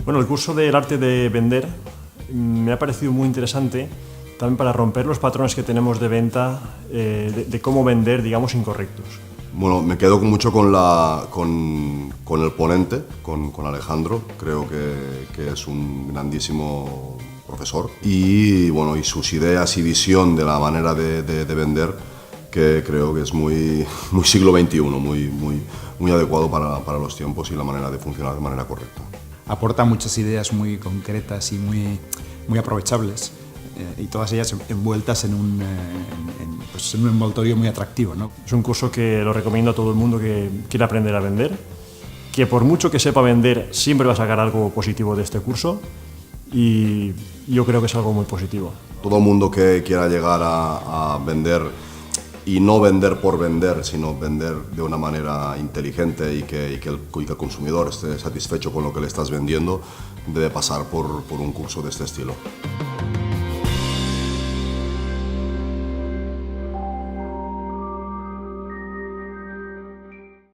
Bueno, el curso del arte de vender me ha parecido muy interesante también para romper los patrones que tenemos de venta, de cómo vender, digamos, incorrectos. Bueno, me quedo mucho con el ponente, con Alejandro. Creo que es un grandísimo profesor y, bueno, y sus ideas y visión de la manera de vender, que creo que es muy siglo XXI, muy adecuado para los tiempos y la manera de funcionar de manera correcta. Aporta muchas ideas muy concretas y muy aprovechables, y todas ellas envueltas en un envoltorio muy atractivo, ¿no? Es un curso que lo recomiendo a todo el mundo que quiera aprender a vender, que por mucho que sepa vender siempre va a sacar algo positivo de este curso, y yo creo que es algo muy positivo. Todo el mundo que quiera llegar a vender, y no vender por vender, sino vender de una manera inteligente y que el consumidor esté satisfecho con lo que le estás vendiendo, debe pasar por un curso de este estilo.